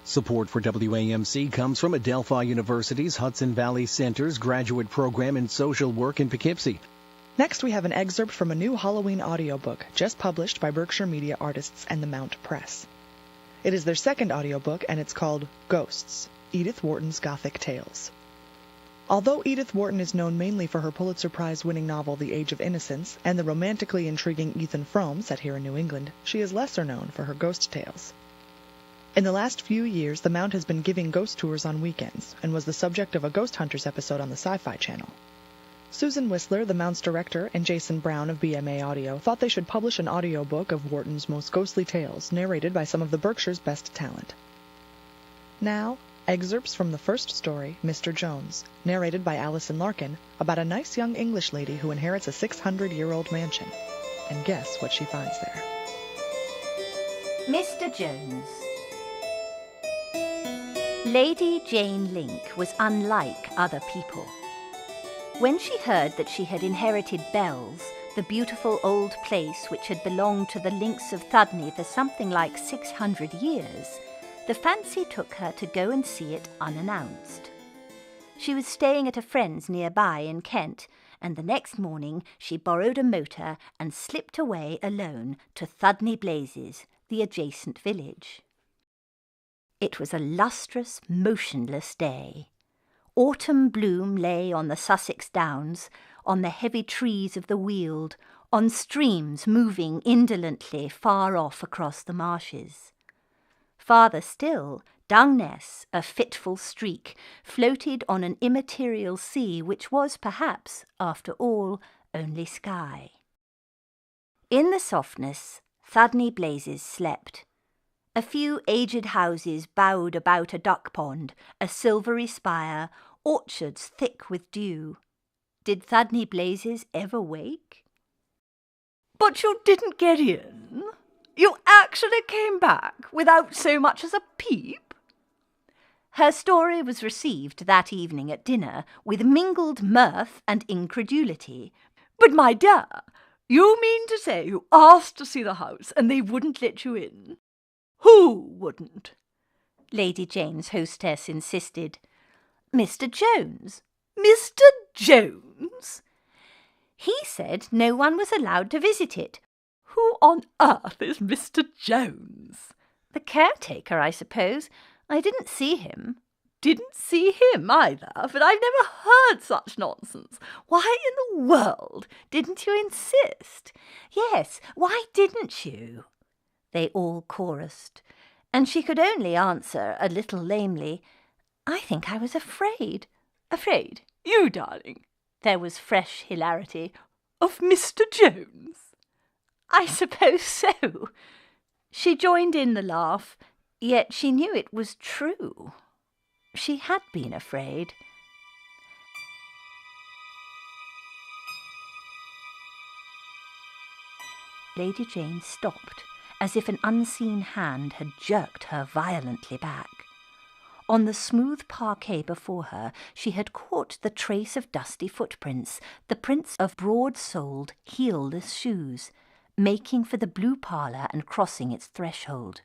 Support for WAMC comes from Adelphi University's Hudson Valley Center's graduate program in social work in Poughkeepsie. Next, we have an excerpt from a new Halloween audiobook just published by Berkshire Media Artists and the Mount Press. It is their second audiobook, and it's called Ghosts, Edith Wharton's Gothic Tales. Although Edith Wharton is known mainly for her Pulitzer Prize-winning novel The Age of Innocence and the romantically intriguing Ethan Frome, set here in New England, she is lesser known for her ghost tales. In the last few years, the Mount has been giving ghost tours on weekends and was the subject of a Ghost Hunters episode on the Sci-Fi Channel. Susan Whistler, the Mount's director, and Jason Brown of BMA Audio thought they should publish an audiobook of Wharton's most ghostly tales, narrated by some of the Berkshire's best talent. Now, excerpts from the first story, Mr. Jones, narrated by Allison Larkin, about a nice young English lady who inherits a 600-year-old mansion. And guess what she finds there. Mr. Jones. Lady Jane Link was unlike other people. When she heard that she had inherited Bells, the beautiful old place which had belonged to the Links of Thudney for something like 600 years, the fancy took her to go and see it unannounced. She was staying at a friend's nearby in Kent, and the next morning she borrowed a motor and slipped away alone to Thudney Blazes, the adjacent village. It was a lustrous, motionless day. Autumn bloom lay on the Sussex Downs, on the heavy trees of the Weald, on streams moving indolently far off across the marshes. Farther still, Dungness, a fitful streak, floated on an immaterial sea which was perhaps, after all, only sky. In the softness, Thudney Blazes slept. A few aged houses bowed about a duck pond, a silvery spire, orchards thick with dew. Did Thudney Blazes ever wake? But you didn't get in? You actually came back without so much as a peep? Her story was received that evening at dinner with mingled mirth and incredulity. But, my dear, you mean to say you asked to see the house and they wouldn't let you in? Who wouldn't? Lady Jane's hostess insisted. Mr. Jones. Mr. Jones? He said no one was allowed to visit it. Who on earth is Mr. Jones? The caretaker, I suppose. I didn't see him. Didn't see him either, but I've never heard such nonsense. Why in the world didn't you insist? Yes, why didn't you? They all chorused, and she could only answer a little lamely, I think I was afraid. Afraid? You, darling? There was fresh hilarity. Of Mr. Jones? I suppose so. She joined in the laugh, yet she knew it was true. She had been afraid. Lady Jane stopped, as if an unseen hand had jerked her violently back. On the smooth parquet before her she had caught the trace of dusty footprints, the prints of broad-soled, heelless shoes, making for the blue parlour and crossing its threshold.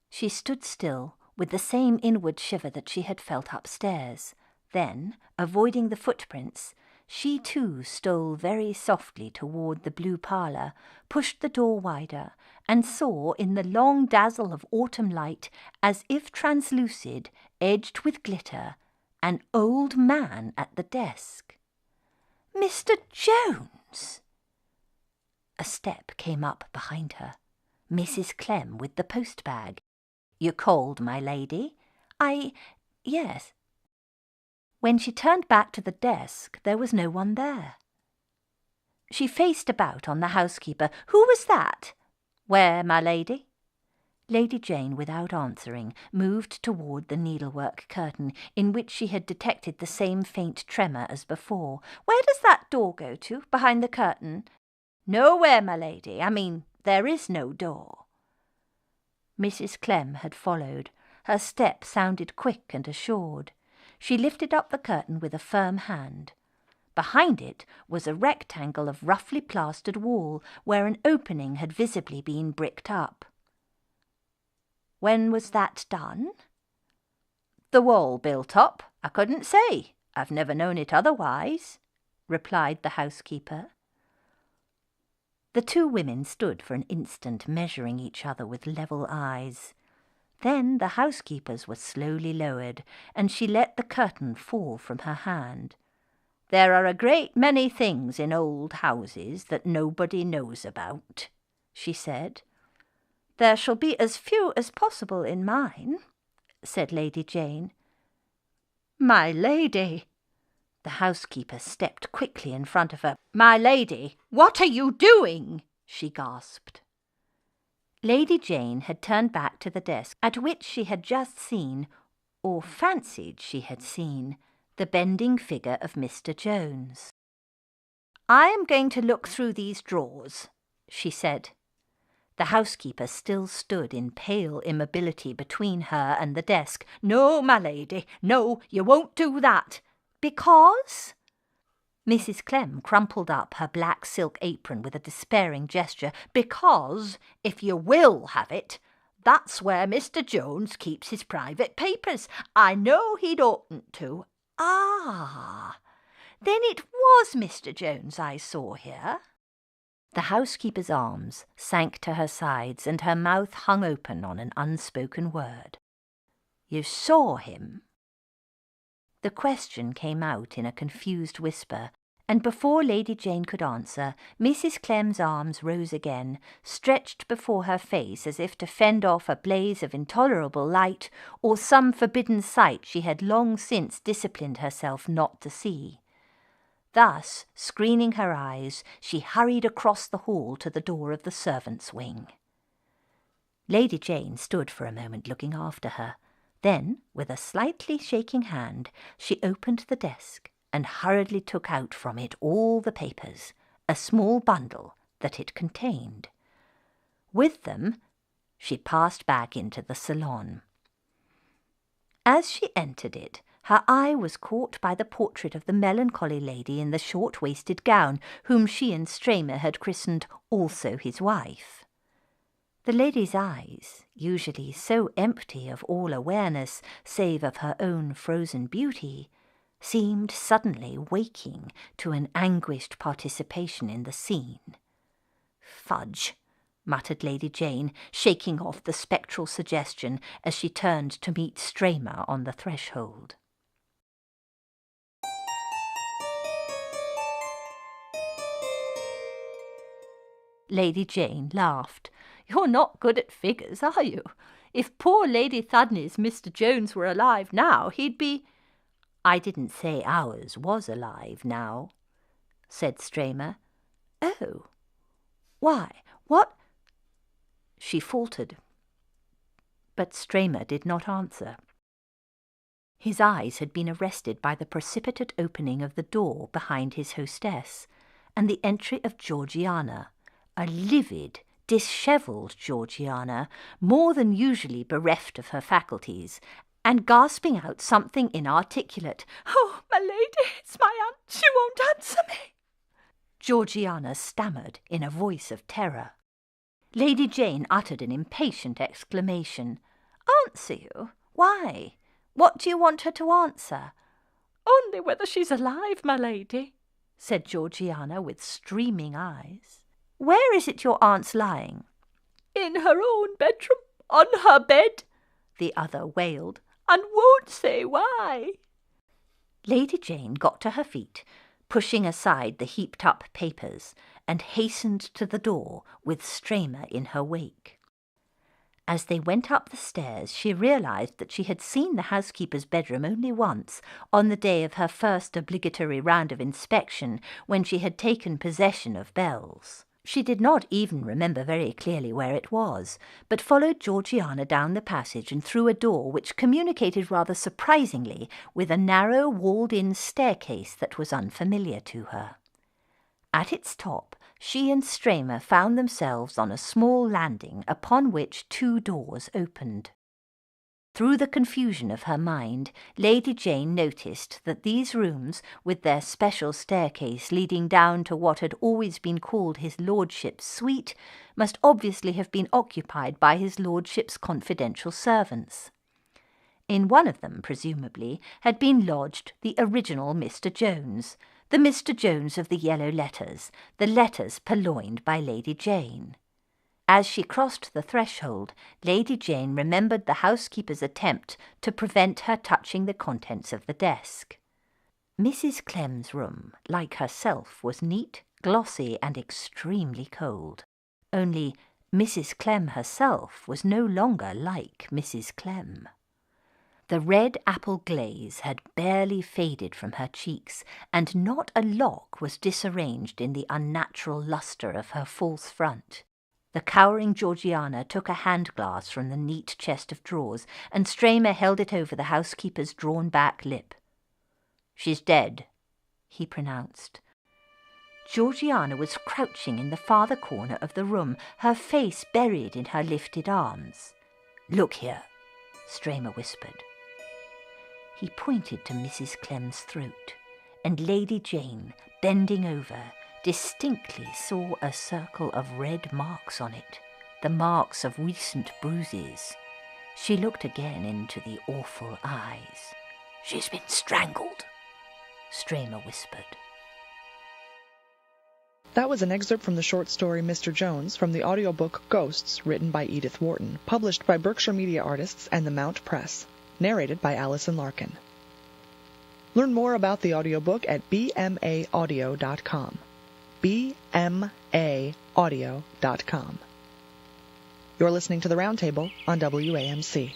She stood still, with the same inward shiver that she had felt upstairs. Then, avoiding the footprints, she too stole very softly toward the blue parlour, pushed the door wider, and saw in the long dazzle of autumn light, as if translucid, edged with glitter, an old man at the desk. Mr. Jones! A step came up behind her. Mrs. Clem with the post-bag. You called, my lady? Yes. When she turned back to the desk, there was no one there. She faced about on the housekeeper. Who was that? Where, my lady? Lady Jane, without answering, moved toward the needlework curtain, in which she had detected the same faint tremor as before. Where does that door go to, behind the curtain? Nowhere, my lady. There is no door. Mrs. Clem had followed. Her step sounded quick and assured. She lifted up the curtain with a firm hand. Behind it was a rectangle of roughly plastered wall, where an opening had visibly been bricked up. When was that done? The wall built up, I couldn't say. I've never known it otherwise, replied the housekeeper. The two women stood for an instant measuring each other with level eyes. Then the housekeeper's was slowly lowered, and she let the curtain fall from her hand. There are a great many things in old houses that nobody knows about, she said. There shall be as few as possible in mine, said Lady Jane. My lady! The housekeeper stepped quickly in front of her. My lady, what are you doing? She gasped. Lady Jane had turned back to the desk at which she had just seen, or fancied she had seen, the bending figure of Mr. Jones. I am going to look through these drawers, she said. The housekeeper still stood in pale immobility between her and the desk. No, my lady, no, you won't do that. Because? Mrs. Clem crumpled up her black silk apron with a despairing gesture. Because, if you will have it, that's where Mr. Jones keeps his private papers. I know he'd oughtn't to. Ah, then it was Mr. Jones I saw here. The housekeeper's arms sank to her sides and her mouth hung open on an unspoken word. You saw him? The question came out in a confused whisper, and before Lady Jane could answer, Mrs. Clem's arms rose again, stretched before her face as if to fend off a blaze of intolerable light or some forbidden sight she had long since disciplined herself not to see. Thus, screening her eyes, she hurried across the hall to the door of the servants' wing. Lady Jane stood for a moment looking after her. Then, with a slightly shaking hand, she opened the desk and hurriedly took out from it all the papers, a small bundle that it contained. With them, she passed back into the salon. As she entered it, her eye was caught by the portrait of the melancholy lady in the short-waisted gown, whom she and Stramer had christened also his wife. The lady's eyes, usually so empty of all awareness save of her own frozen beauty, seemed suddenly waking to an anguished participation in the scene. Fudge, muttered Lady Jane, shaking off the spectral suggestion as she turned to meet Stramer on the threshold. Lady Jane laughed. You're not good at figures, are you? If poor Lady Thudney's Mr. Jones were alive now, he'd be— I didn't say ours was alive now, said Stramer. Oh, why, what? She faltered. But Stramer did not answer. His eyes had been arrested by the precipitate opening of the door behind his hostess, and the entry of Georgiana, a livid, dishevelled Georgiana, more than usually bereft of her faculties, and gasping out something inarticulate. Oh, my lady, it's my aunt. She won't answer me. Georgiana stammered in a voice of terror. Lady Jane uttered an impatient exclamation. Answer you? Why? What do you want her to answer? Only whether she's alive, my lady, said Georgiana with streaming eyes. Where is it your aunt's lying? In her own bedroom, on her bed, the other wailed, and won't say why. Lady Jane got to her feet, pushing aside the heaped-up papers, and hastened to the door with Stramer in her wake. As they went up the stairs, she realized that she had seen the housekeeper's bedroom only once, on the day of her first obligatory round of inspection, when she had taken possession of Bell's. She did not even remember very clearly where it was, but followed Georgiana down the passage and through a door which communicated rather surprisingly with a narrow walled-in staircase that was unfamiliar to her. At its top, she and Stramer found themselves on a small landing upon which two doors opened. Through the confusion of her mind, Lady Jane noticed that these rooms, with their special staircase leading down to what had always been called his lordship's suite, must obviously have been occupied by his lordship's confidential servants. In one of them, presumably, had been lodged the original Mr. Jones, the Mr. Jones of the yellow letters, the letters purloined by Lady Jane. As she crossed the threshold, Lady Jane remembered the housekeeper's attempt to prevent her touching the contents of the desk. Mrs. Clem's room, like herself, was neat, glossy, and extremely cold. Only Mrs. Clem herself was no longer like Mrs. Clem. The red apple glaze had barely faded from her cheeks, and not a lock was disarranged in the unnatural lustre of her false front. The cowering Georgiana took a hand-glass from the neat chest of drawers, and Stramer held it over the housekeeper's drawn-back lip. "She's dead," he pronounced. Georgiana was crouching in the farther corner of the room, her face buried in her lifted arms. "Look here," Stramer whispered. He pointed to Mrs. Clem's throat, and Lady Jane, bending over, distinctly saw a circle of red marks on it, the marks of recent bruises. She looked again into the awful eyes. "She's been strangled," Stramer whispered. That was an excerpt from the short story Mr. Jones from the audiobook Ghosts, written by Edith Wharton, published by Berkshire Media Artists and the Mount Press, narrated by Allison Larkin. Learn more about the audiobook at bmaaudio.com. bmaaudio.com. You're listening to The Roundtable on WAMC.